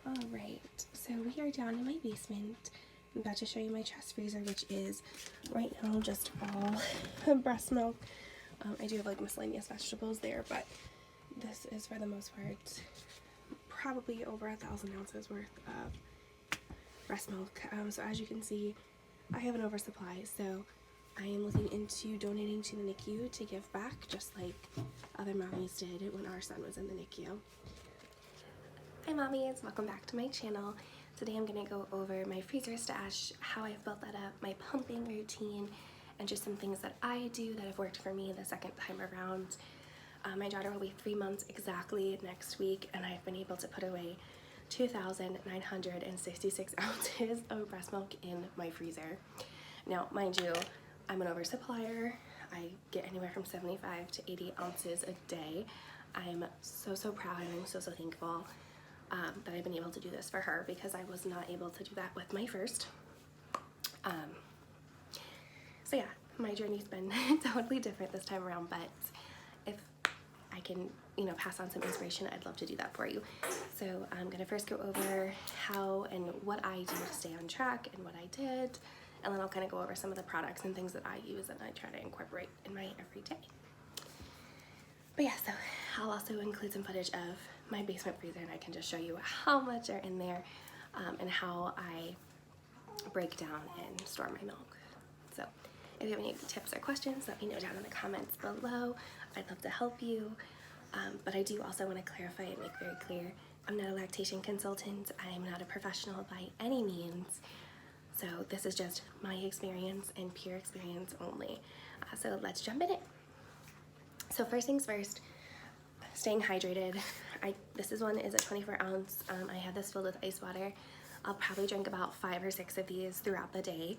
Alright, so we are down in my basement. I'm about to show you my chest freezer, which is right now just all breast milk. I do have like miscellaneous vegetables there, but this is for the most part probably over 1,000 ounces worth of breast milk. So as you can see, I have an oversupply, so I am looking into donating to the NICU to give back, just like other mommies did when our son was in the NICU. Hi mommies, welcome back to my channel. Today I'm going to go over my freezer stash, how I've built that up, my pumping routine, and just some things that I do that have worked for me the second time around. My daughter will be 3 months exactly next week, and I've been able to put away 2,966 ounces of breast milk in my freezer. Now, mind you, I'm an oversupplier. I get anywhere from 75 to 80 ounces a day. I'm so proud, and I'm so thankful that I've been able to do this for her, because I was not able to do that with my first. So yeah, my journey's been totally different this time around, but if I can, pass on some inspiration, I'd love to do that for you. So I'm gonna first go over how and what I do to stay on track and what I did, and then I'll kind of go over some of the products and things that I use and I try to incorporate in my everyday. But yeah, so I'll also include some footage of my basement freezer, and I can just show you how much are in there and how I break down and store my milk. So if you have any tips or questions, let me know down in the comments below. I'd love to help you. But I do also want to clarify and make very clear, I'm not a lactation consultant. I am not a professional by any means. So this is just my experience and pure experience only. So let's jump in it. So first things first, staying hydrated. This is a 24 ounce. I have this filled with ice water. I'll probably drink about 5 or 6 of these throughout the day.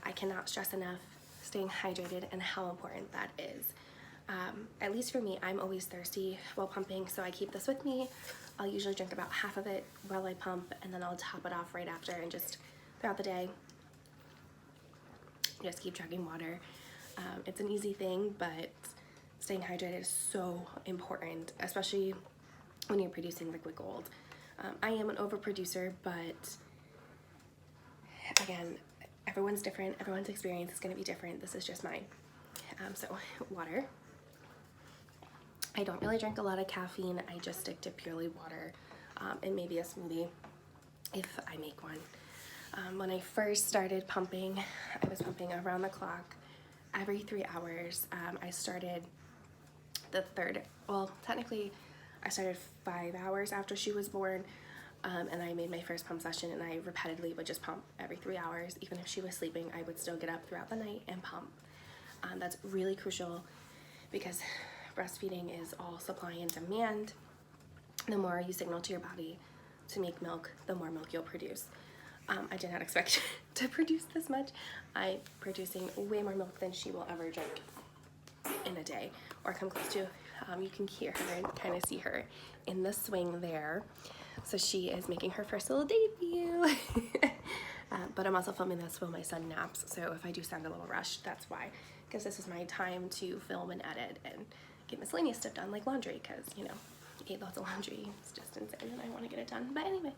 I cannot stress enough staying hydrated and how important that is. At least for me, I'm always thirsty while pumping, so I keep this with me. I'll usually drink about half of it while I pump, and then I'll top it off right after, and just throughout the day, just keep chugging water. It's an easy thing, but staying hydrated is so important, especially when you're producing liquid gold. I am an overproducer, but again, everyone's different. Everyone's experience is going to be different. This is just mine. So water. I don't really drink a lot of caffeine. I just stick to purely water and maybe a smoothie if I make one. When I first started pumping, I was pumping around the clock every 3 hours. I started technically I started 5 hours after she was born, and I made my first pump session, and I repetitively would just pump every 3 hours. Even if she was sleeping, I would still get up throughout the night and pump. That's really crucial, because breastfeeding is all supply and demand. The more you signal to your body to make milk, the more milk you'll produce. I did not expect to produce this much. I'm producing way more milk than she will ever drink in a day, or come close to. You can hear her and kind of see her in the swing there. So she is making her first little debut. But I'm also filming this while my son naps, so if I do sound a little rushed, that's why. Because this is my time to film and edit and get miscellaneous stuff done, like laundry, because, I ate lots of laundry. It's just insane, and I want to get it done. But anyway,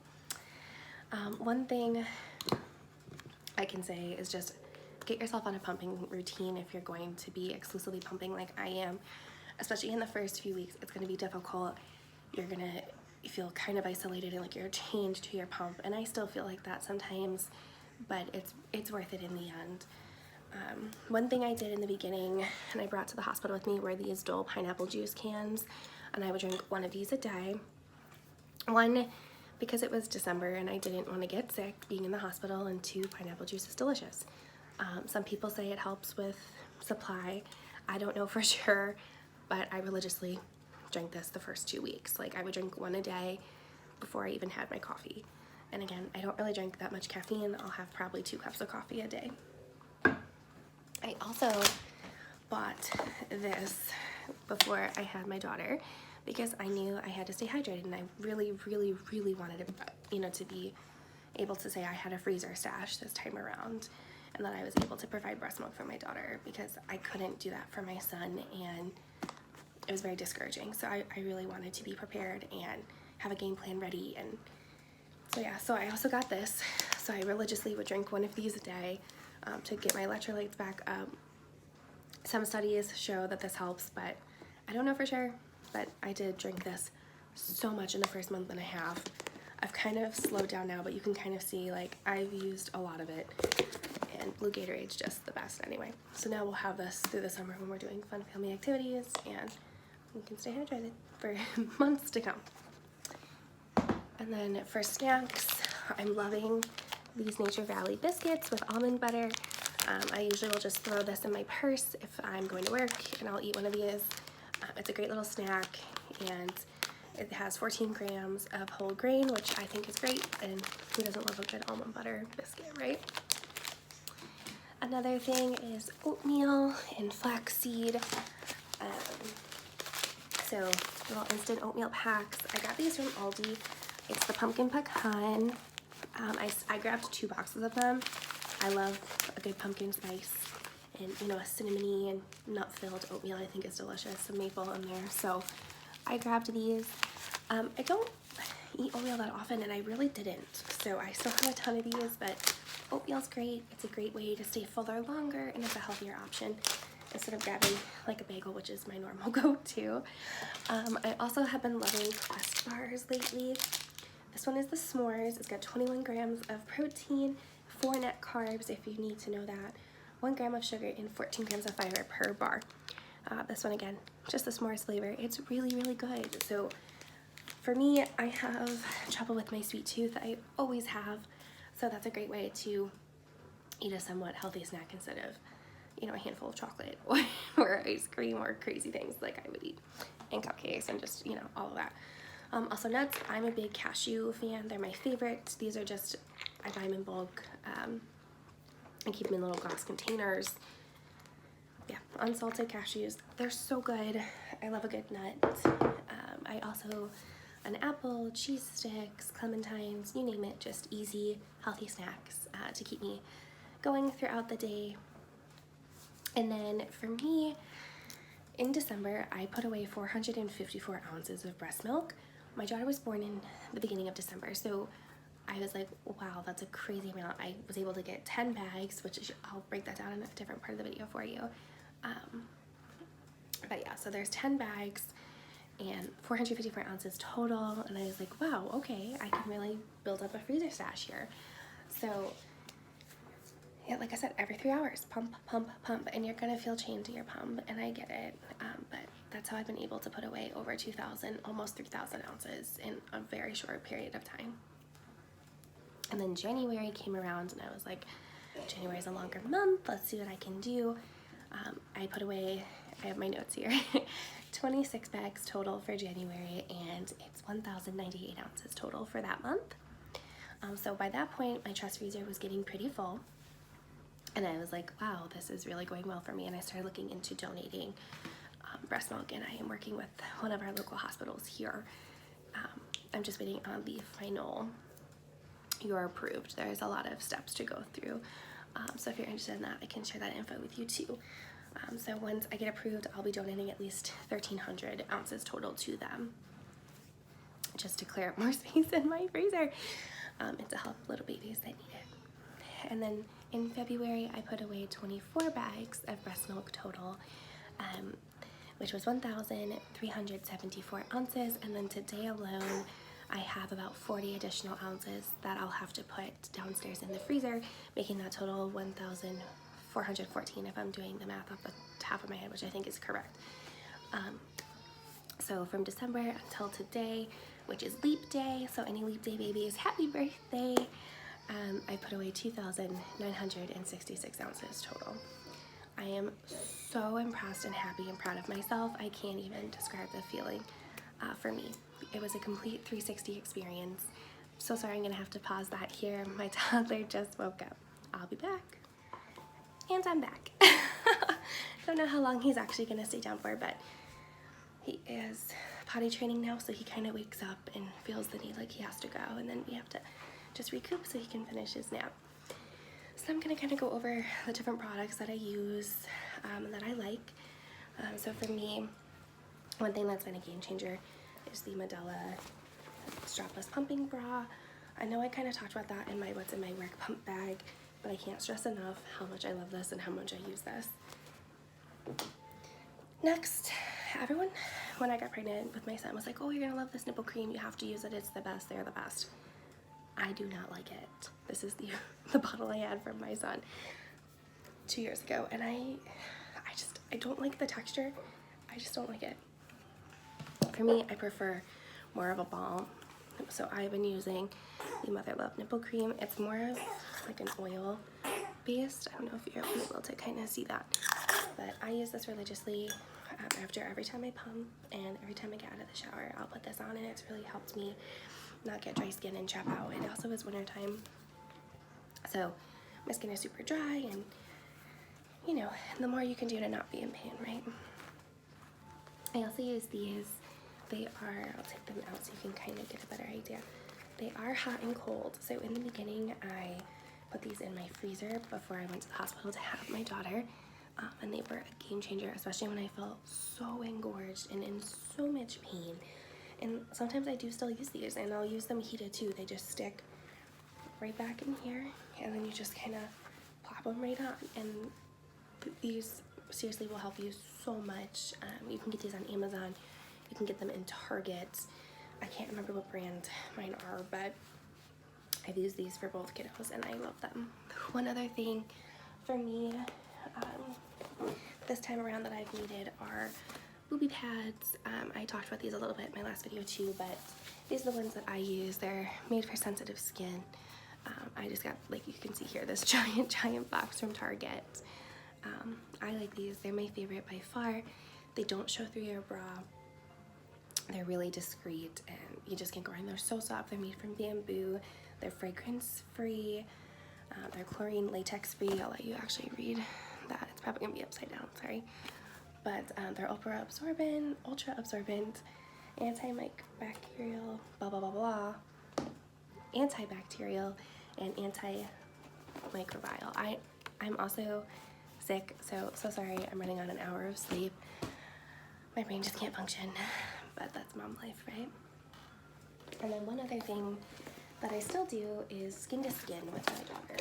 one thing I can say is just get yourself on a pumping routine if you're going to be exclusively pumping like I am. Especially in the first few weeks, it's going to be difficult. You're going to feel kind of isolated and like you're chained to your pump, and I still feel like that sometimes, but it's worth it in the end. One thing I did in the beginning, and I brought to the hospital with me, were these Dole pineapple juice cans, and I would drink 1 of these a day. One, because it was December and I didn't want to get sick being in the hospital, and 2, pineapple juice is delicious. Some people say it helps with supply. I don't know for sure, but I religiously drank this the first 2 weeks. Like, I would drink 1 a day before I even had my coffee. And again, I don't really drink that much caffeine. I'll have probably 2 cups of coffee a day. I also bought this before I had my daughter, because I knew I had to stay hydrated, and I really wanted it, to be able to say I had a freezer stash this time around, and that I was able to provide breast milk for my daughter, because I couldn't do that for my son, and it was very discouraging. So I really wanted to be prepared and have a game plan ready, and So yeah, so I also got this. So I religiously would drink one of these a day to get my electrolytes back up. Some studies show that this helps, but I don't know for sure. But I did drink this so much in the first month and a half. I've kind of slowed down now, but you can kind of see like I've used a lot of it, and blue Gatorade's just the best anyway. So now we'll have this through the summer when we're doing fun family activities, and we can stay hydrated for months to come. And then for snacks, I'm loving these Nature Valley biscuits with almond butter. I usually will just throw this in my purse if I'm going to work, and I'll eat one of these. It's a great little snack, and it has 14 grams of whole grain, which I think is great, and who doesn't love a good almond butter biscuit, right? Another thing is oatmeal and flaxseed. So little instant oatmeal packs. I got these from Aldi. It's the pumpkin pecan. I grabbed 2 boxes of them. I love a good pumpkin spice, and you know, a cinnamony and nut-filled oatmeal I think is delicious. Some maple in there, so I grabbed these. I don't eat oatmeal that often, and I really didn't, so I still have a ton of these, but oatmeal's great. It's a great way to stay fuller longer, and it's a healthier option instead of grabbing like a bagel, which is my normal go-to. I also have been loving Quest bars lately. This one is the s'mores. It's got 21 grams of protein, 4 net carbs if you need to know that, 1 gram of sugar, and 14 grams of fiber per bar. This one again, just the s'mores flavor. It's really, really good. So for me, I have trouble with my sweet tooth. I always have. So that's a great way to eat a somewhat healthy snack instead of, you know, a handful of chocolate or ice cream or crazy things like I would eat, and cupcakes and just, you know, all of that. Also nuts. I'm a big cashew fan. They're my favorite. These are just, I buy them in bulk. I keep them in little glass containers. Yeah, unsalted cashews. They're so good. I love a good nut. I also, an apple, cheese sticks, clementines, you name it, just easy, healthy snacks to keep me going throughout the day. And then for me, in December, I put away 454 ounces of breast milk. My daughter was born in the beginning of December, so I was like, wow, that's a crazy amount. I was able to get 10 bags, which is, I'll break that down in a different part of the video for you. But yeah, so there's 10 bags and 454 ounces total, and I was like, wow, okay, I can really build up a freezer stash here. So yeah, like I said, every 3 hours, pump, pump, pump, and you're gonna feel chained to your pump, and I get it, but that's how I've been able to put away over 2,000, almost 3,000 ounces in a very short period of time. And then January came around, and I was like, January is a longer month, let's see what I can do. I put away, I have my notes here, 26 bags total for January, and it's 1,098 ounces total for that month. So by that point, my trust freezer was getting pretty full. And I was like, wow, this is really going well for me. And I started looking into donating breast milk, and I am working with one of our local hospitals here. I'm just waiting on the final, you're approved. There's a lot of steps to go through. So if you're interested in that, I can share that info with you too. So once I get approved, I'll be donating at least 1,300 ounces total to them, just to clear up more space in my freezer. And to help little babies that need it. And then in February, I put away 24 bags of breast milk total, which was 1,374 ounces. And then today alone, I have about 40 additional ounces that I'll have to put downstairs in the freezer, making that total 1,414 if I'm doing the math off the top of my head, which I think is correct. So from December until today, which is leap day, so any leap day babies, happy birthday, I put away 2,966 ounces total. I am so impressed and happy and proud of myself. I can't even describe the feeling for me. It was a complete 360 experience. So sorry, I'm gonna have to pause that here. My toddler just woke up. I'll be back. And I'm back. Don't know how long he's actually gonna stay down for, but he is potty training now, so he kind of wakes up and feels the need like he has to go, and then we have to just recoup so he can finish his nap. So I'm gonna kind of go over the different products that I use that I like. So for me, one thing that's been a game changer is the Medela strapless pumping bra. I know I kind of talked about that in my what's in my work pump bag, but I can't stress enough how much I love this and how much I use this. Next, everyone, when I got pregnant with my son, was like, oh, you're gonna love this nipple cream, you have to use it, it's the best, they're the best. I do not like it. This is the bottle I had from my son 2 years ago, and I don't like the texture. I just don't like it. For me, I prefer more of a balm. So I've been using the Mother Love nipple cream. It's more of like an oil based. I don't know if you're able to kind of see that, but I use this religiously after every time I pump and every time I get out of the shower. I'll put this on, and it's really helped me not get dry skin and chap out. It also is winter time, so my skin is super dry, and you know, the more you can do to not be in pain, right? I also use these. They are, I'll take them out so you can kind of get a better idea. They are hot and cold. So in the beginning, I put these in my freezer before I went to the hospital to have my daughter. And they were a game changer, especially when I felt so engorged and in so much pain. And sometimes I do still use these, and I'll use them heated too. They just stick right back in here, and then you just kind of plop them right on. And these seriously will help you so much. You can get these on Amazon. You can get them in Target. I can't remember what brand mine are, but I've used these for both kiddos and I love them. One other thing for me this time around that I've needed are booby pads. I talked about these a little bit in my last video too, but these are the ones that I use. They're made for sensitive skin. I just got, like you can see here, this giant box from Target. I like these. They're my favorite by far. They don't show through your bra. They're really discreet, and you just can't go wrong. They're so soft. They're made from bamboo. They're fragrance free. They're chlorine latex free. I'll let you actually read that. It's probably gonna be upside down, sorry. But they're ultra absorbent, antibacterial, blah blah blah blah, antibacterial, and antimicrobial. I'm also sick, so sorry. I'm running on an hour of sleep. My brain just can't function, but that's mom life, right? And then one other thing that I still do is skin to skin with my daughter.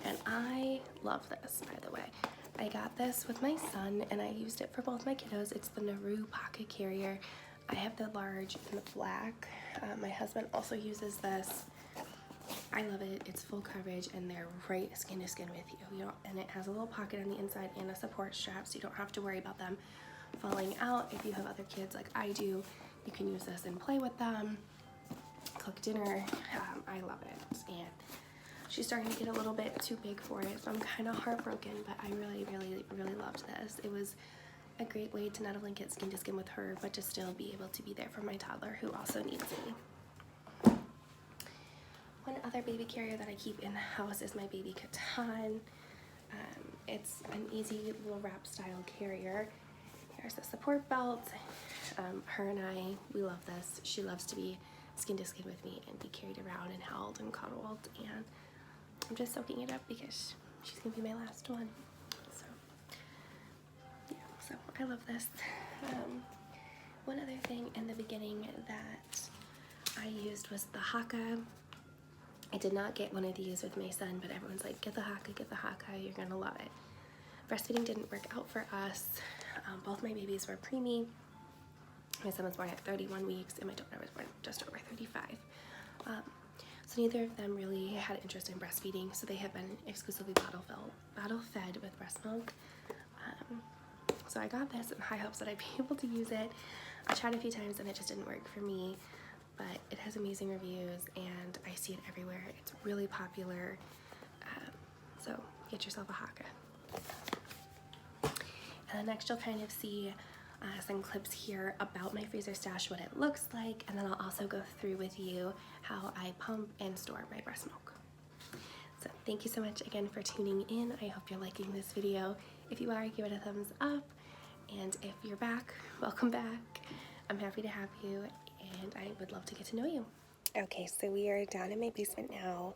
And I love this, by the way. I got this with my son, and I used it for both my kiddos. It's the Naru Pocket Carrier. I have the large in the black. My husband also uses this. I love it. It's full coverage, and they're right skin to skin with you. And it has a little pocket on the inside and a support strap, so you don't have to worry about them falling out. If you have other kids like I do, you can use this and play with them, cook dinner. I love it, and she's starting to get a little bit too big for it, so I'm kind of heartbroken, but I really loved this. It was a great way to not only get skin to skin with her, but to still be able to be there for my toddler who also needs me. One other baby carrier that I keep in the house is my baby Catan. It's an easy little wrap style carrier. Here's the support belt. Her and I, we love this. She loves to be skin to skin with me and be carried around and held and cuddled, and I'm just soaking it up because she's gonna be my last one. So yeah, so I love this. One other thing in the beginning that I used was the Haka. I did not get one of these with my son, but everyone's like, get the Haka, you're gonna love it. Breastfeeding didn't work out for us. Both my babies were preemie. My son was born at 31 weeks, and my daughter was born just over 35. So neither of them really had interest in breastfeeding, so they have been exclusively bottle fed with breast milk. So I got this in high hopes that I'd be able to use it. I tried a few times and it just didn't work for me, but it has amazing reviews and I see it everywhere. It's really popular. So get yourself a Haka. And then next you'll kind of see some clips here about my freezer stash, what it looks like, and then I'll also go through with you how I pump and store my breast milk. So thank you so much again for tuning in. I hope you're liking this video. If you are, give it a thumbs up, and if you're back, welcome back. I'm happy to have you, and I would love to get to know you. Okay, so we are down in my basement now.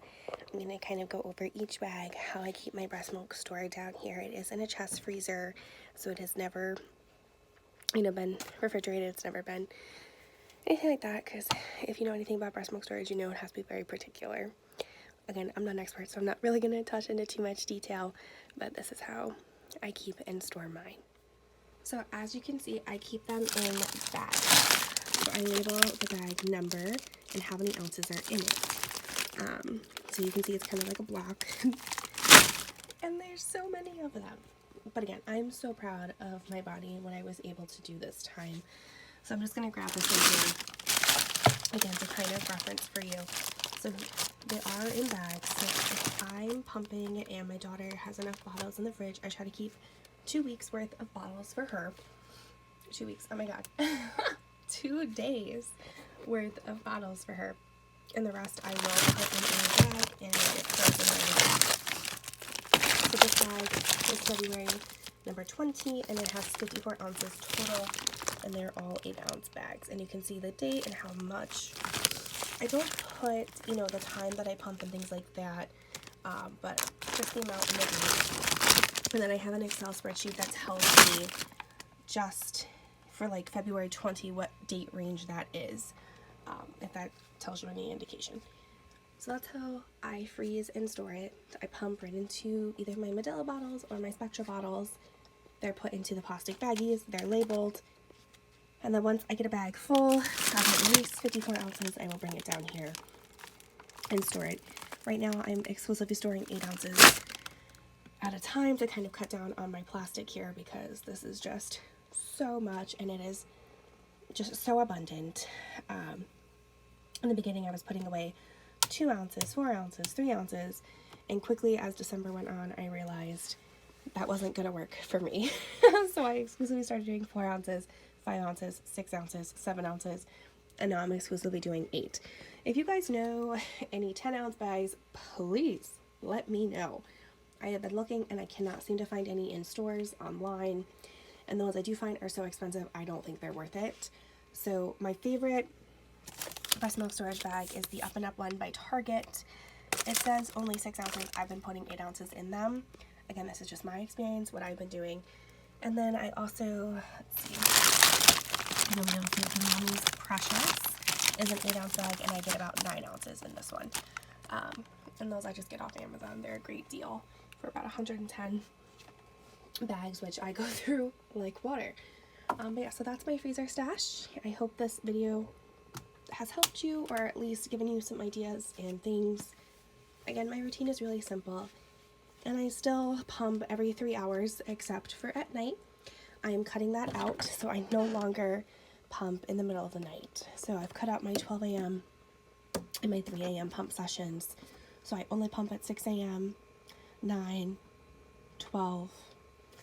I'm gonna kind of go over each bag, how I keep my breast milk stored down here. It is in a chest freezer, so it has never, been refrigerated. It's never been anything like that, because if you know anything about breast milk storage, you know it has to be very particular. Again, I'm not an expert, so I'm not really going to touch into too much detail, but this is how I keep and store mine. So as you can see, I keep them in bags. So I label the bag number and how many ounces are in it. So you can see it's kind of like a block. And there's so many of them. But again, I'm so proud of my body and what I was able to do this time. So I'm just going to grab this in here, again, to kind of reference for you. So they are in bags. So if I'm pumping and my daughter has enough bottles in the fridge, I try to keep 2 weeks worth of bottles for her. 2 weeks, oh my god. 2 days worth of bottles for her. And the rest I will put in a bag and get frozen. So this bag is February number 20, and it has 54 ounces total, and they're all 8-ounce bags. And you can see the date and how much. I don't put, you know, the time that I pump and things like that, but just the amount and the date. And then I have an Excel spreadsheet that tells me just for like February 20 what date range that is, if that tells you any indication. So that's how I freeze and store it. I pump right into either my Medela bottles or my Spectra bottles. They're put into the plastic baggies, they're labeled, and then once I get a bag full of at least 54 ounces, I will bring it down here and store it. Right now I'm exclusively storing 8 ounces at a time to kind of cut down on my plastic here, because this is just so much and it is just so abundant. In the beginning I was putting away 2 ounces, 4 ounces, 3 ounces, and quickly as December went on, I realized that wasn't going to work for me. So I exclusively started doing 4 ounces, 5 ounces, 6 ounces, 7 ounces, and now I'm exclusively doing 8. If you guys know any 10-ounce bags, please let me know. I have been looking and I cannot seem to find any in stores, online, and the ones I do find are so expensive, I don't think they're worth it. So my favorite breast milk storage bag is the Up and Up one by Target. It says only 6 ounces. I've been putting 8 ounces in them. Again, this is just my experience, what I've been doing. And then I also, let's see, you'll be able to see it from Mommies Precious is an 8-ounce bag, and I get about 9 ounces in this one. And those I just get off Amazon. They're a great deal for about 110 bags, which I go through like water. But yeah, so that's my freezer stash. I hope this video has helped you, or at least given you some ideas and things. Again, my routine is really simple, and I still pump every 3 hours except for at night. I am cutting that out, so I no longer pump in the middle of the night. So I've cut out my 12 a.m. and my 3 a.m. pump sessions. So I only pump at 6 a.m., 9, 12,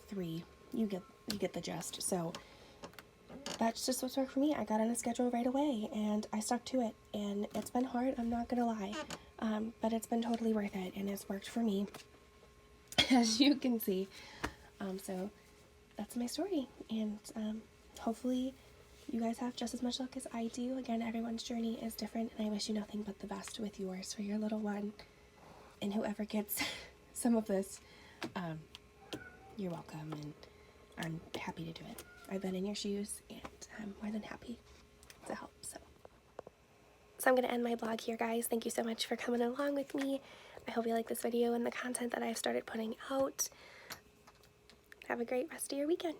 3. You get the gist. So that's just what's worked for me. I got on a schedule right away and I stuck to it, and it's been hard, I'm not gonna lie, but it's been totally worth it, and it's worked for me, as you can see. So that's my story, and hopefully you guys have just as much luck as I do. Again, everyone's journey is different, and I wish you nothing but the best with yours for your little one, and whoever gets some of this, you're welcome, and I'm happy to do it. I've been in your shoes, and I'm more than happy to help. So I'm going to end my blog here, guys. Thank you so much for coming along with me. I hope you like this video and the content that I've started putting out. Have a great rest of your weekend.